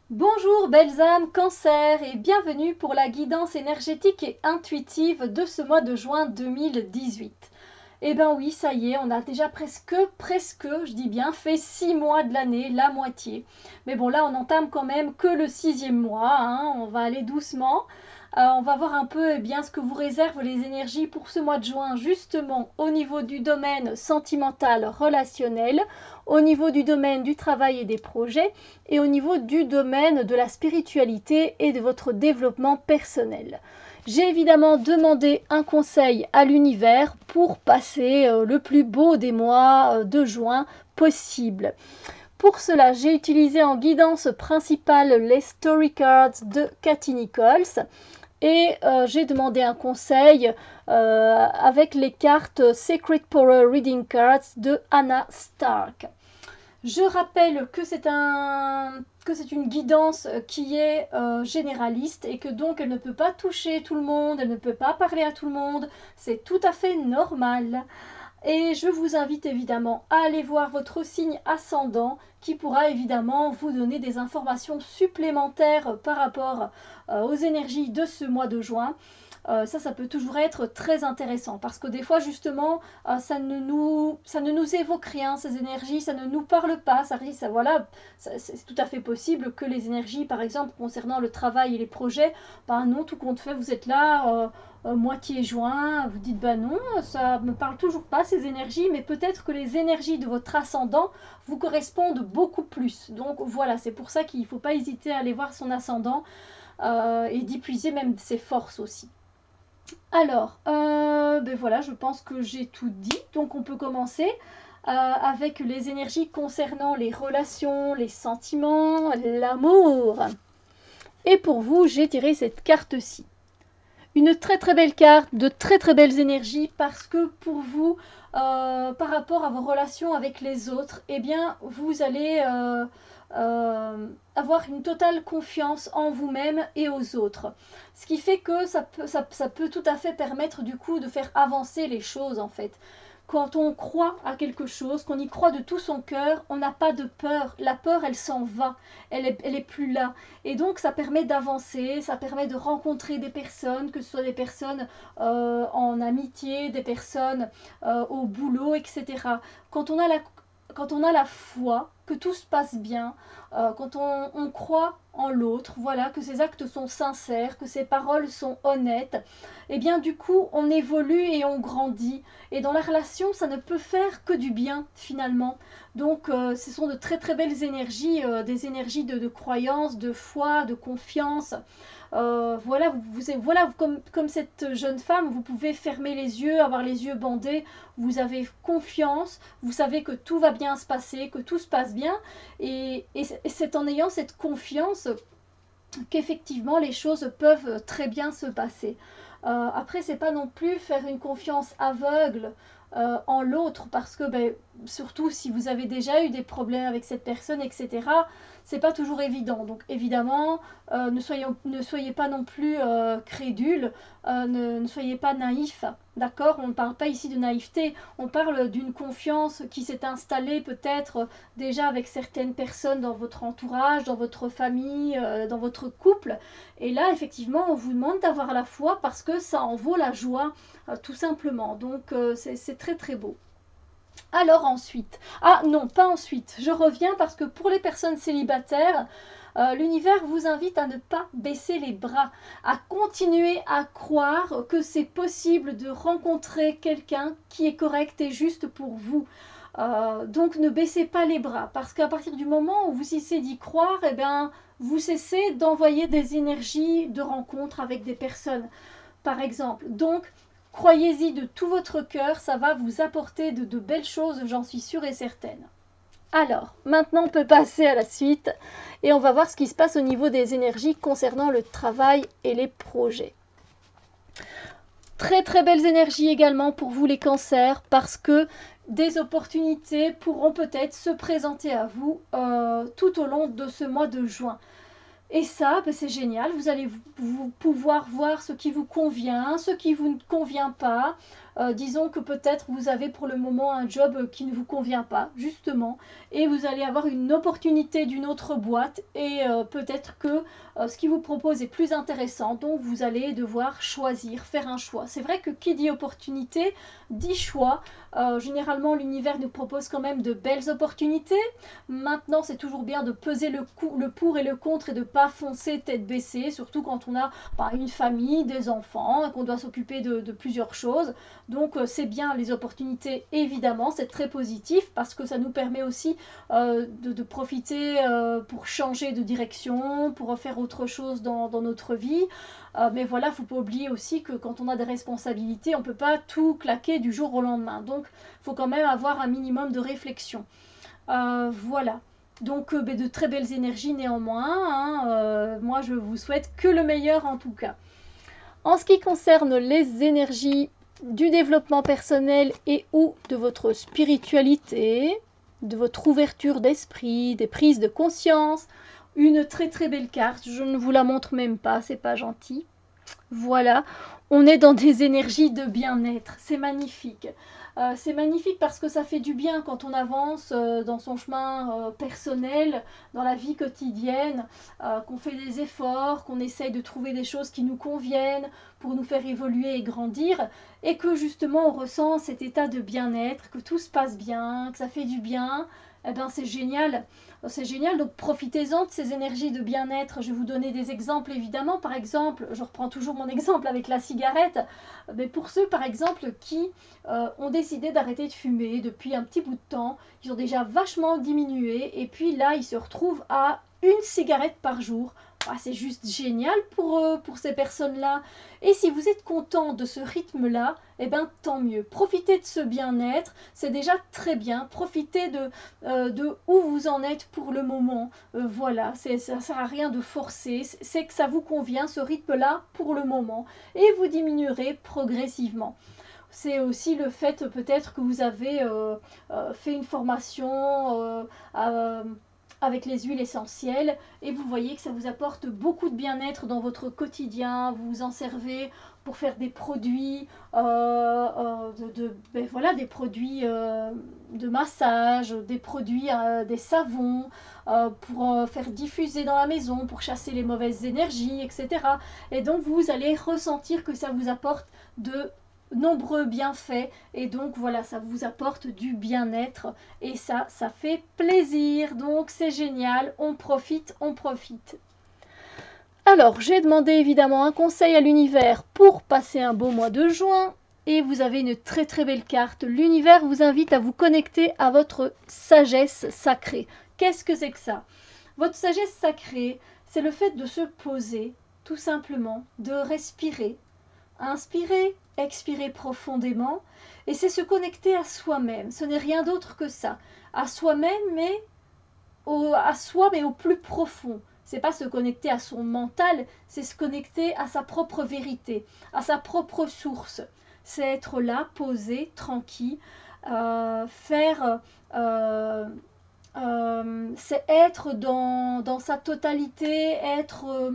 Bonjour belles âmes Cancer et bienvenue pour la guidance énergétique et intuitive de ce mois de juin 2018. Eh ben oui, ça y est, on a déjà presque, je dis bien, fait 6 mois de l'année, la moitié. Mais bon, là, on entame quand même que le 6e mois, hein, on va aller doucement. On va voir un peu bien ce que vous réservent les énergies pour ce mois de juin, justement au niveau du domaine sentimental, relationnel, au niveau du domaine du travail et des projets, et au niveau du domaine de la spiritualité et de votre développement personnel. J'ai évidemment demandé un conseil à l'univers pour passer le plus beau des mois de juin possible. Pour cela, j'ai utilisé en guidance principale les Story Cards de Cathy Nichols et j'ai demandé un conseil avec les cartes Secret Power Reading Cards de Anna Stark. Je rappelle que c'est une guidance qui est généraliste et que donc elle ne peut pas toucher tout le monde, elle ne peut pas parler à tout le monde, c'est tout à fait normal. Et je vous invite évidemment à aller voir votre signe ascendant qui pourra évidemment vous donner des informations supplémentaires par rapport aux énergies de ce mois de juin. Ça peut toujours être très intéressant parce que des fois justement ça ne nous évoque rien, ces énergies, ça ne nous parle pas, voilà, c'est tout à fait possible que les énergies par exemple concernant le travail et les projets, ben non, tout compte fait, vous êtes là moitié juin, vous dites bah non, ça me parle toujours pas ces énergies, mais peut-être que les énergies de votre ascendant vous correspondent beaucoup plus. Donc voilà, c'est pour ça qu'il ne faut pas hésiter à aller voir son ascendant et d'y puiser même ses forces aussi. Alors, ben voilà, je pense que j'ai tout dit, donc on peut commencer avec les énergies concernant les relations, les sentiments, l'amour. Et pour vous, j'ai tiré cette carte-ci. Une très très belle carte, de très très belles énergies, parce que pour vous, par rapport à vos relations avec les autres, eh bien, vous allez avoir une totale confiance en vous-même et aux autres. Ce qui fait que ça peut tout à fait permettre du coup de faire avancer les choses en fait. Quand on croit à quelque chose, qu'on y croit de tout son cœur, on n'a pas de peur. La peur, elle s'en va, elle est plus là. Et donc, ça permet d'avancer, ça permet de rencontrer des personnes, que ce soit des personnes en amitié, des personnes au boulot, etc. Quand on a la, quand on a la foi, que tout se passe bien, quand on croit en l'autre, voilà, que ses actes sont sincères, que ses paroles sont honnêtes, et bien du coup on évolue et on grandit. Et dans la relation, ça ne peut faire que du bien finalement. Donc ce sont de très très belles énergies, des énergies de croyance, de foi, de confiance. Voilà, voilà comme cette jeune femme, vous pouvez fermer les yeux, avoir les yeux bandés, vous avez confiance, vous savez que tout va bien se passer, que tout se passe bien, et c'est en ayant cette confiance qu'effectivement les choses peuvent très bien se passer. Après, c'est pas non plus faire une confiance aveugle en l'autre parce que surtout si vous avez déjà eu des problèmes avec cette personne, etc., c'est pas toujours évident. Donc évidemment, ne soyez pas non plus crédule, ne soyez pas naïf. D'accord? On ne parle pas ici de naïveté, on parle d'une confiance qui s'est installée peut-être déjà avec certaines personnes dans votre entourage, dans votre famille, dans votre couple. Et là, effectivement, on vous demande d'avoir la foi parce que ça en vaut la joie, tout simplement. Donc, c'est très très beau. Alors ensuite, ah non, pas ensuite, je reviens parce que pour les personnes célibataires, l'univers vous invite à ne pas baisser les bras, à continuer à croire que c'est possible de rencontrer quelqu'un qui est correct et juste pour vous. Donc ne baissez pas les bras parce qu'à partir du moment où vous cessez d'y croire, eh bien, vous cessez d'envoyer des énergies de rencontre avec des personnes, par exemple. Donc croyez-y de tout votre cœur, ça va vous apporter de belles choses, j'en suis sûre et certaine. Alors, maintenant on peut passer à la suite et on va voir ce qui se passe au niveau des énergies concernant le travail et les projets. Très très belles énergies également pour vous les cancers parce que des opportunités pourront peut-être se présenter à vous tout au long de ce mois de juin. Et ça, c'est génial, vous allez pouvoir voir ce qui vous convient, ce qui vous ne convient pas. disons que peut-être vous avez pour le moment un job qui ne vous convient pas, justement, et vous allez avoir une opportunité d'une autre boîte et peut-être que ce qui vous propose est plus intéressant, donc vous allez devoir choisir, faire un choix. C'est vrai que qui dit opportunité dit choix. Généralement, l'univers nous propose quand même de belles opportunités. Maintenant, c'est toujours bien de peser le pour et le contre et de ne pas foncer tête baissée, surtout quand on a une famille, des enfants, et qu'on doit s'occuper de plusieurs choses. Donc, c'est bien les opportunités, évidemment, c'est très positif parce que ça nous permet aussi de profiter pour changer de direction, pour faire autre chose dans notre vie. Mais voilà, il ne faut pas oublier aussi que quand on a des responsabilités, on ne peut pas tout claquer du jour au lendemain. Donc, il faut quand même avoir un minimum de réflexion. Voilà. Donc, de très belles énergies néanmoins. Hein. Moi, je vous souhaite que le meilleur en tout cas. En ce qui concerne les énergies du développement personnel et ou de votre spiritualité, de votre ouverture d'esprit, des prises de conscience, une très très belle carte, je ne vous la montre même pas, c'est pas gentil. Voilà, on est dans des énergies de bien-être, c'est magnifique. C'est magnifique parce que ça fait du bien quand on avance dans son chemin personnel, dans la vie quotidienne, qu'on fait des efforts, qu'on essaye de trouver des choses qui nous conviennent pour nous faire évoluer et grandir, et que justement on ressent cet état de bien-être, que tout se passe bien, que ça fait du bien. Eh bien, c'est génial. C'est génial, donc profitez-en de ces énergies de bien-être. Je vais vous donner des exemples évidemment. Par exemple, je reprends toujours mon exemple avec la cigarette. Mais pour ceux par exemple qui ont décidé d'arrêter de fumer depuis un petit bout de temps, ils ont déjà vachement diminué et puis là ils se retrouvent à une cigarette par jour. C'est juste génial pour ces personnes-là. Et si vous êtes content de ce rythme-là, eh bien tant mieux. Profitez de ce bien-être, c'est déjà très bien. Profitez de où vous en êtes pour le moment. Voilà, ça ne sert à rien de forcer. C'est que ça vous convient, ce rythme-là, pour le moment. Et vous diminuerez progressivement. C'est aussi le fait peut-être que vous avez fait une formation avec les huiles essentielles et vous voyez que ça vous apporte beaucoup de bien-être dans votre quotidien. Vous vous en servez pour faire des produits, voilà, des produits de massage, des produits, des savons, pour faire diffuser dans la maison, pour chasser les mauvaises énergies, etc. Et donc vous allez ressentir que ça vous apporte de nombreux bienfaits et donc voilà, ça vous apporte du bien-être et ça fait plaisir, donc c'est génial, on profite. Alors j'ai demandé évidemment un conseil à l'univers pour passer un beau mois de juin et vous avez une très très belle carte. L'univers vous invite à vous connecter à votre sagesse sacrée. Qu'est-ce que c'est que ça? Votre sagesse sacrée, c'est le fait de se poser tout simplement, de respirer, inspirer, expirer profondément, et c'est se connecter à soi-même. Ce n'est rien d'autre que ça. À soi-même, mais à soi, mais au plus profond. C'est pas se connecter à son mental, c'est se connecter à sa propre vérité, à sa propre source. C'est être là, posé, tranquille, c'est être dans sa totalité, être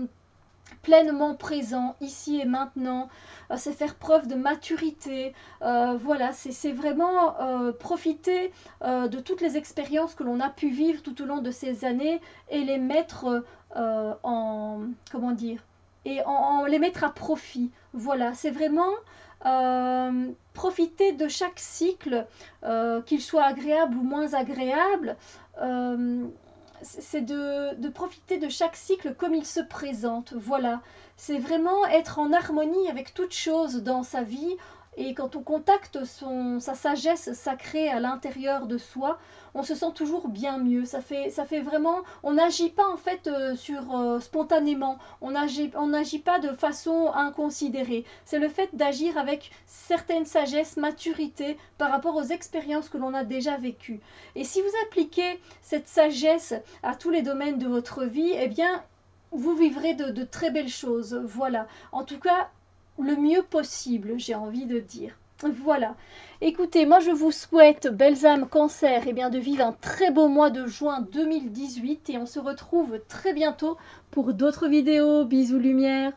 pleinement présent ici et maintenant, c'est faire preuve de maturité, voilà, c'est vraiment profiter de toutes les expériences que l'on a pu vivre tout au long de ces années et les mettre comment dire, et les mettre à profit. Voilà, c'est vraiment profiter de chaque cycle, qu'il soit agréable ou moins agréable. C'est de profiter de chaque cycle comme il se présente. Voilà, c'est vraiment être en harmonie avec toute chose dans sa vie. Et quand on contacte sa sagesse sacrée à l'intérieur de soi, on se sent toujours bien mieux. Ça fait vraiment... On n'agit pas en fait spontanément. On n'agit pas de façon inconsidérée. C'est le fait d'agir avec certaine sagesse, maturité par rapport aux expériences que l'on a déjà vécues. Et si vous appliquez cette sagesse à tous les domaines de votre vie, eh bien, vous vivrez de très belles choses. Voilà. En tout cas, le mieux possible, j'ai envie de dire. Voilà. Écoutez, moi je vous souhaite, belles âmes Cancer, eh bien, de vivre un très beau mois de juin 2018 et on se retrouve très bientôt pour d'autres vidéos. Bisous lumière.